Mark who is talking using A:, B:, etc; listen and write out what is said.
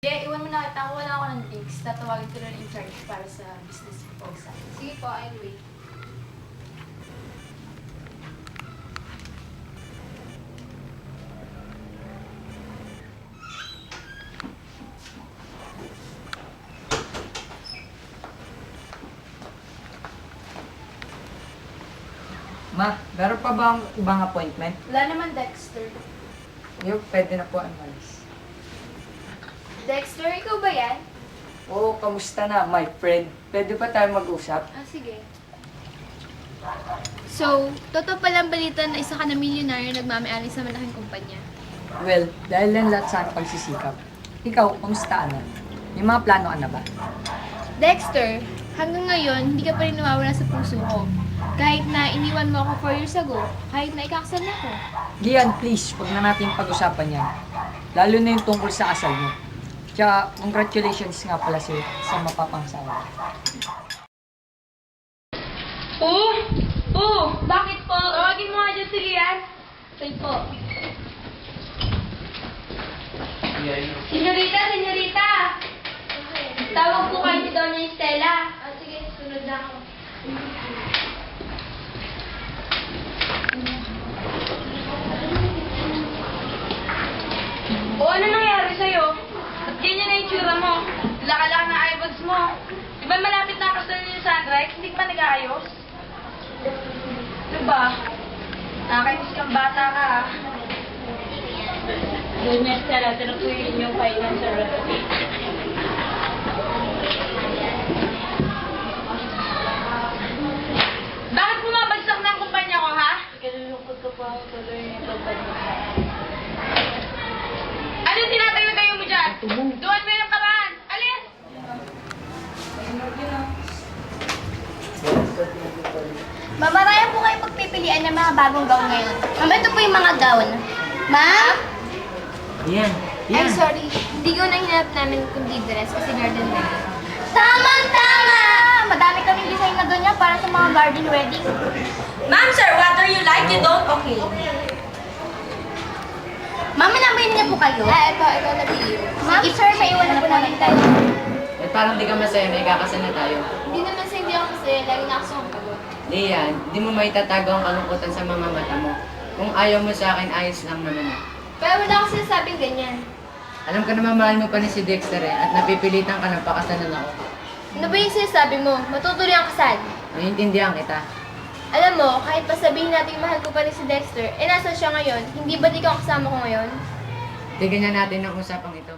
A: Iwan mo na kita. Wala ako ng drinks. Tatawagin ko na in charge para sa business proposal.
B: Sige po, I'll wait.
C: Ma, meron pa ba ang ibang appointment?
A: Wala naman, Dexter.
C: Yung pwede na po ang malis.
A: Dexter, ikaw ba yan?
C: Oo, kamusta na, my friend? Pwede pa tayo mag-usap?
A: Sige.
B: So, totoo palang balita na isa ka na milyonaryo nagmamayari sa malaking kumpanya.
C: Well, dahil lang lahat sa aking pagsisikap. Ikaw, kamusta na? May mga plano ka na ba?
B: Dexter, hanggang ngayon, hindi ka pa rin nawawala sa puso ko. Kahit na iniwan mo ako 4 years ago, kahit na ikakasal na ako.
C: Gian, please, huwag na natin pag-usapan yan. Lalo na yung tungkol sa asal mo. Tsaka, congratulations nga pala sa mapapangsawa.
A: Bakit po? Tawagin mo nga dyan si Lian. Say po. Senyorita! Tawag po kayo ni Doña Estela. Sige, sunod na ako. Ano nangyari sa'yo? Ba't ganyan na yung tsura mo? Laka-laka ng eyebags mo. Di ba malapit na kasal niyo yung sunrise? Hindi ka ba nag-aayos? Ano ba? Nakakainis kang bata ka, ha? Doña Estela, tinapuyin yung finance sa recipe. Bakit bumabagsak na ang kumpanya ko, ha? Kalulungkot ko pa ako tuloy yung kumpanya. Anong tinatayo-tayo mo dyan? Doon mo yung kabahan! Alis!
D: Mamaraya po kayo pagpipilian ng mga bagong gown ngayon. Ma'am, ito po yung mga gown. Ma'am?
C: Yan,
B: I'm sorry, hindi ko na hinanap namin kundi dress kasi garden wedding.
D: Tamang-tama! Madami kaming design na ganyan para sa mga garden wedding.
A: Ma'am, sir, whether you like, you don't, okay.
D: Ma'am, manambayin niya po kayo.
B: Ikaw napili.
D: Ma'am, sir, may iwan na po namin tayo.
E: Eh, parang di ka masaya, may kakasal na tayo.
B: Hindi naman sa hindi ako masaya, lagi na ako sa pagod.
E: Lian, di mo maitatago ang kalungkutan sa mga mata mo. Kung ayaw mo sa akin, ayos lang naman.
B: Pero wala ako sinasabing ganyan.
E: Alam ka naman, mahal mo pa ni si Dexter at napipilitan ka ng pakasalan ako.
B: Ano ba yung sinasabi mo? Matutuloy ang kasal.
E: Naiintindihan kita.
B: Alam mo, kahit pa sabihin natin mahal ko pa rin si Dexter, nasa siya ngayon, hindi ba di ka kasama ko ngayon?
E: Tignan natin ang usapang ito.